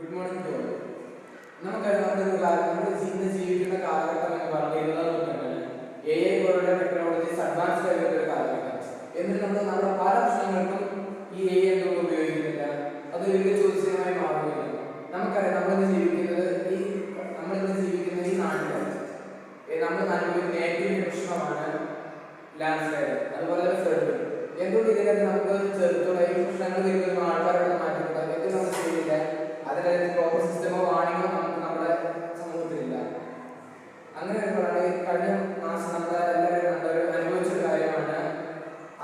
Good morning to all. നമുക്കറിയാം നമ്മൾ ഇന്ന് ജീവിക്കുന്ന കാലഘട്ടം എന്ന് പറഞ്ഞാൽ 20-ാം നൂറ്റാണ്ടാണ്. AI പോലുള്ള ടെക്നോളജീസ് അഡ്വാൻസ്ഡ് ആയിട്ടുള്ള ഒരു കാലഘട്ടം. എന്നിട്ട് നമ്മുടെ പല പ്രശ്നങ്ങൾക്കും ഈ AI എന്തുകൊണ്ട് ഉപയോഗിക്കുന്നില്ല? അത് വലിയ ചോദ്യമായി മാറുകയാണ്. നമുക്കറിയാം നമ്മളിന്ന് ജീവിക്കുന്നത് ഈ നാട്ടിലാണ്. നമ്മുടെ നാട്ടിൽ നേറ്റീവ് പ്രശ്നമാണ് ലാൻഡ് സ്ലൈഡ്, അതുപോലെ തന്നെ ഫ്ലഡ്. എന്തുകൊണ്ട് ഇതിനകത്ത് നമുക്ക് ചെറുത്തുള്ള ഈ പ്രശ്നങ്ങൾ വരുന്ന ആൾക്കാരോട് മാറ്റിക്കൂടാ? എന്തുകൊണ്ട് നമ്മൾ ചെയ്യില്ല? അതിന് പ്രോപ്പർ സിസ്റ്റമോ വാണിങ്ങോ നമുക്ക് നമ്മുടെ സമൂഹത്തിലില്ല. അങ്ങനെ വരുമ്പോഴാണ് കഴിഞ്ഞ മാസം നമ്മളെല്ലാവരും അനുഭവിച്ചൊരു കാര്യമാണ്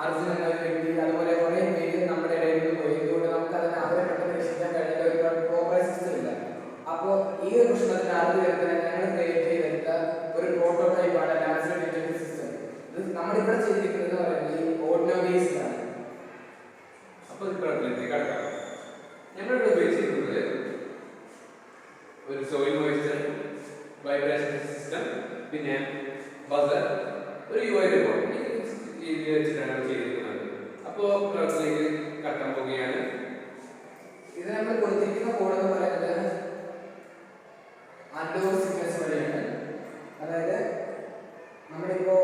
അർജുൻ എന്ന ഒരു വ്യക്തി, അതുപോലെ കുറേ പേര് നമ്മുടെ ഇടയിൽ നിന്ന് പോയി. എന്തുകൊണ്ട് നമുക്ക് അവരെ പെട്ടെന്ന് രക്ഷിക്കാൻ കഴിഞ്ഞ ഒരു പ്രോപ്പർ സിസ്റ്റം ഇല്ല. അപ്പോൾ ഈ ഒരു പ്രശ്നത്തിന് ആദ്യം വരുന്നത് ഞങ്ങൾ ക്രിയേറ്റ് ചെയ്തെടുത്ത ഒരു പ്രോട്ടോടൈപ്പാണ് നാച്ചുറൽ ഡിറ്റക്ഷൻ സിസ്റ്റം. ഇത് നമ്മളിവിടെ ചെയ്തിരിക്കുന്നത് പറയുന്നത് ഈ ഓർഡിനറി ബേസിലാണ്. അപ്പോൾ നമ്മളിവിടെ ഉപയോഗിച്ചിരിക്കുന്നത് ഒരു സോയിൽ മോയ്സ്ചർ വൈബ്രേഷൻ സിസ്റ്റം, പിന്നെ ബസർ, ഒരു UI റിപ്പോർട്ട് ഇത് വെച്ചിട്ടാണ് ചെയ്തിരിക്കുന്നത്. അപ്പോൾ പ്രവർത്തനത്തിലേക്ക് കടക്കാൻ പോവുകയാണ്. ഇത് നമ്മൾ കൊടുത്തിരിക്കുന്ന കോഡ് എന്ന് പറയുന്നത് അൺഡോർ സീക്വൻസ് വഴിയാണ്. അതായത് നമ്മളിപ്പോ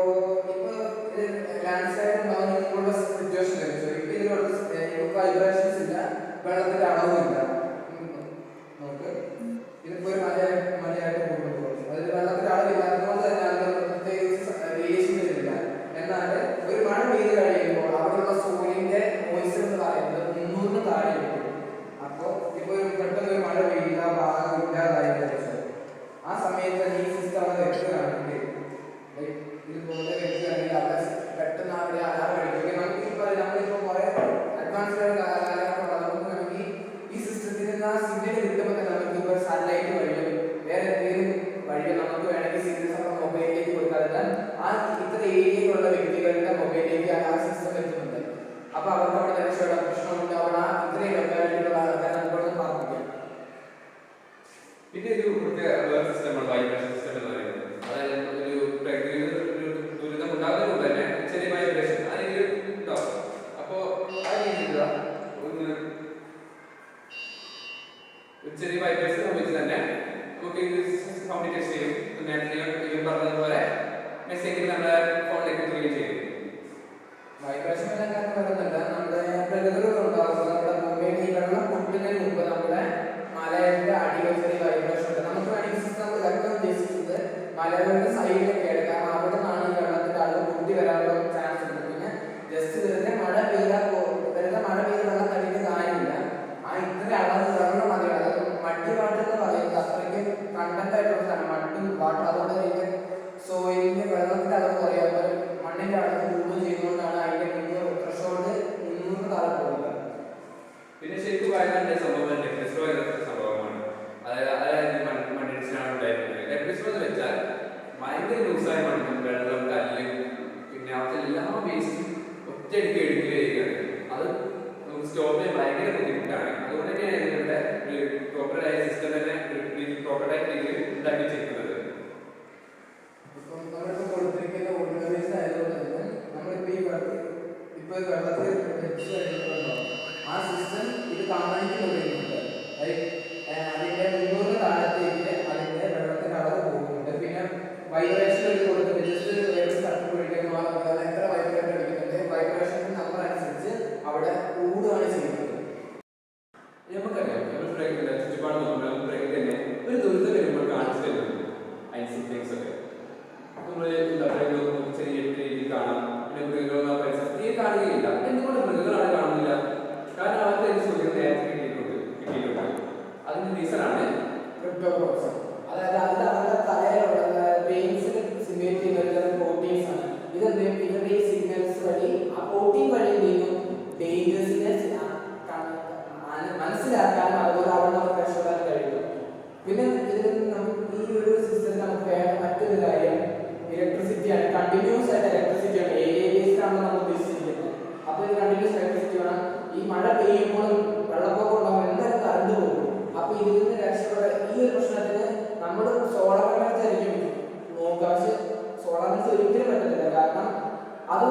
ലാൻഡ് സ്ലൈഡ് ഉണ്ടാകുന്ന സിറ്റുവേഷൻ ഇതിലുള്ള വൈബ്രേഷൻസ് ഇല്ല, വെള്ളത്തിന്റെ അളവുമില്ല. നമുക്ക് ഇതിപ്പോ ഒരു മലയായിട്ട് കൊണ്ടുപോകും, അതിൽ വെള്ളത്തിന്റെ അളവില്ലാത്തതുകൊണ്ട് തന്നെ അതിന് പ്രത്യേകിച്ച് വേരിയേഷൻ വരുന്നില്ല. എന്നാൽ ഒരു മഴ പെയ്ത് കഴിയുമ്പോൾ അവിടെയുള്ള സോയിലിന്റെ മോയ്സ്ചർ എന്ന് പറയുന്നത് 300 താഴെ കിട്ടും. അപ്പോൾ ഇപ്പോൾ പെട്ടെന്ന് ഒരു മഴ പെയ്യുക ഭാഗം ഇല്ലാതായി, ആ സമയത്ത് ഈ സിസ്റ്റം അവിടെ വെക്കുകയാണെങ്കിൽ ഇതുപോലെ വെക്കുകയാണെങ്കിൽ അവിടെ പെട്ടെന്ന് അവിടെ അലാറം കഴിക്കുകയും നമുക്കിപ്പോൾ നമ്മളിപ്പോൾ കുറേ അഡ്വാൻസ്ഡ് കാലഘട്ടമുള്ളതുകൊണ്ട് ഈ സിസ്റ്റത്തിന് ആ സിഗ്നൽ കിട്ടുമ്പോൾ തന്നെ നമുക്ക് ഇപ്പോൾ സാറ്റലൈറ്റ് വഴിയോ വേറെ എന്തെങ്കിലും വഴിയോ നമുക്ക് വേണമെങ്കിൽ സിഗ്നൽസ് നമ്മുടെ മൊബൈലിലേക്ക് കൊടുക്കാതെ ആ ഇത്ര ഏരിയയിലുള്ള വ്യക്തികളുടെ മൊബൈലിലേക്ക് ആ സിസ്റ്റം എത്തുന്നുണ്ട്. അപ്പോൾ അവർക്ക് അവിടെ രക്ഷയുടെ പ്രശ്നമുണ്ട്, അവിടെ ആ ഇത്രയും ലൊക്കാലിറ്റിയിലുള്ള ആൾക്കാരെ നമുക്കൊന്ന് പാർപ്പിക്കാം. പിന്നെ ഒരു പ്രത്യേക സിസ്റ്റമാണ് വൈബ്രേഷൻ സിസ്റ്റം എന്ന് പറയുന്നത്. അതായത് ഒരു ദുരിതം ഉണ്ടാകുന്നതുകൊണ്ട് തന്നെ ചെറിയ വൈബ്രേഷൻ ആ രീതിയിൽ ഉണ്ടാവും. അപ്പോൾ ആ രീതിയിൽ ഒരു ചെറിയ വൈബ്രേഷൻ സംബന്ധിച്ച് തന്നെ നമുക്ക് കമ്മ്യൂണിക്കേറ്റ് ചെയ്യും. നേരത്തെ പറഞ്ഞതുപോലെ മെസ്സേജ് നമ്മുടെ ഫോണിലേക്ക് എത്തുകയും ചെയ്യും. വൈബ്രേഷൻ എല്ലാം പറയുന്നുണ്ട് നമ്മുടെ പ്രകൃതികളുണ്ടാകുന്നത് നമ്മുടെ ഭൂമിയിൽ ഈ വെള്ളം പൊട്ടുന്നതിന് മുമ്പ് നമ്മുടെ മലയുടെ അടിയിൽ ചെറിയ വൈബ്രേഷൻ ഉണ്ട്. നമുക്ക് വേണമെങ്കിൽ സിസ്റ്റം ഇതൊക്കെ ഉദ്ദേശിക്കുന്നത് മലകളുടെ സൈഡിലൊക്കെയാണ്, കാരണം അവിടെ നിന്നാണ് ഈ വെള്ളത്തിന്റെ അളവ് പൊട്ടി വരാനുള്ള ചാൻസ് ഉണ്ട്. പിന്നെ ജസ്റ്റ് വെറുതെ മഴ പെയ്ത് വെള്ളം തടിയിട്ട് കാര്യമില്ല. ആ ഇത്ര അളവ് വെള്ളം മതിയാണ്. അതായത് മഡ് വാട്ടർ എന്ന് പറയുന്നത് അത്രയ്ക്ക് കണ്ടന്റ് ആയിട്ടുള്ളതാണ് മഡും വാട്ടർ. അതുകൊണ്ട് തന്നെ സോയിലിന്റെ വെള്ളത്തിന്റെ അളവ് കുറയാതെ മണ്ണിന്റെ അളവ് കൂടുകയും ചെയ്തുകൊണ്ടാണ് അതിന്റെ ത്രഷോൾഡ് 300 താഴെ പോകുന്നത്. പിന്നെ ശരിക്കും പറയുന്നത് സംഭവമാണ് സംഭവമാണ്. അതായത് മണ്ണിടിച്ചിലാണ് ഉണ്ടായിരുന്നത്. ടെക്നിസ്ട്രോ എന്ന് വെച്ചാൽ ഭയങ്കര ലൂസായ മണ്ണും വെള്ളം കല്ലും പിന്നെ അവിടുത്തെ എല്ലാ വേസ്റ്റും ഒറ്റയടിക്ക് എടുക്കുകയാണ്. അത് സ്റ്റോർ ചെയ്യാൻ ഭയങ്കര ബുദ്ധിമുട്ടാണ്. അതുകൊണ്ട് തന്നെയാണ് ഇതിന്റെ പ്രോപ്പറായ സിസ്റ്റം തന്നെ പ്രോപ്പറായിട്ട് രീതിയിൽ ഉണ്ടാക്കി വെച്ചിരിക്കുന്നത്. നമ്മളിപ്പോൾ കൊടുത്തിരിക്കുന്ന ഓർഡിനറീസ് ആയതുകൊണ്ട് തന്നെ നമ്മളിപ്പോൾ ഈ വെള്ളത്തിൽ വെച്ച് കഴിഞ്ഞിട്ടുണ്ടോ ആ സിസ്റ്റം ഇത് കമാൻഡ് കൊടുക്കുന്നുണ്ട്. അതിന്റെ 300 താഴത്തേക്ക് അതിന്റെ വെള്ളത്തിന്റെ അളവ് പോകുന്നുണ്ട്. പിന്നെ വൈബ്രേഷൻ ഒരു കൊടുത്തിട്ട് ജസ്റ്റ് തട്ടി പിടിക്കുന്നു, എത്ര വൈബ്രേഷൻ അടിക്കുന്നുണ്ട്, വൈബ്രേഷന്റെ നമ്പർ അനുസരിച്ച് അവിടെ കൂടുകയാണ് ചെയ്യുന്നത്. നമുക്കറിയാം ചുറ്റുപാട് നോക്കുമ്പോൾ പ്രകൃതി തന്നെ ഒരു ദുരിതം വരുമ്പോൾ കാണിച്ചു തരുന്നുണ്ട് അതിന് സിംറ്റംസ് ഒക്കെ. നമ്മൾ എന്താ പറയുക, ചെറിയ രീതിയിൽ കാണാം. പിന്നെ മൃഗങ്ങൾ പരിസ്ഥിതിയെ കാണുകയില്ല. എന്തുകൊണ്ട് മൃഗങ്ങളാണ് കാണുന്നില്ല? കാരണം അവർക്ക് അതിന് സൂചന നേരത്തെ കിട്ടിയിട്ടുണ്ട്. അതിന്റെ റീസണാണ് ക്രിപ്റ്റോപ്രോക്സ്. അതായത് അത് അവരുടെ തലയിലുള്ള ബ്രെയിൻസിൽ സിമുലേറ്റ് ചെയ്യുന്ന പ്രോട്ടീൻസ് ആണ്. ഇവരുടെ ഈ സിഗ്നൽസ് വഴി ആ പ്രോട്ടീൻ വഴി എന്തെങ്കിലും ഡേഞ്ചേഴ്സിനെ മനസ്സിലാക്കാനും അതുപോലെ അവിടെ അവർക്ക് രക്ഷപ്പെടാൻ കഴിയും. പിന്നെ ഇതിൽ നമുക്ക് ഈ ഒരു സിസ്റ്റത്തിൽ നമുക്ക് വേണ്ട മറ്റൊരു കാര്യം ഇലക്ട്രിസിറ്റിയാണ്. കണ്ടിന്യൂസ് ആയിട്ട് ഇലക്ട്രിസിറ്റിയാണ്. ഏരിയയിലാണ് നമ്മൾ ഉദ്ദേശിച്ചിരിക്കുന്നത്. അപ്പോൾ ഇത് കണ്ടിന്യൂസ് ഇലക്ട്രിസിറ്റി വേണം. ഈ മഴ പെയ്യുമ്പോഴും വെള്ളപ്പൊക്കം ഉണ്ടാകുമ്പോൾ എന്തായാലും കറണ്ട് പോകും. അപ്പോൾ ഇതിൽ നിന്ന് രക്ഷപ്പെടാൻ ഈ ഒരു പ്രശ്നത്തിന് നമ്മൾ സോളാർ എനർജി ആയിരിക്കും നോക്കുക. പക്ഷെ സോളാർ എനർജി ഒരിക്കലും പറ്റത്തില്ല. കാരണം അത്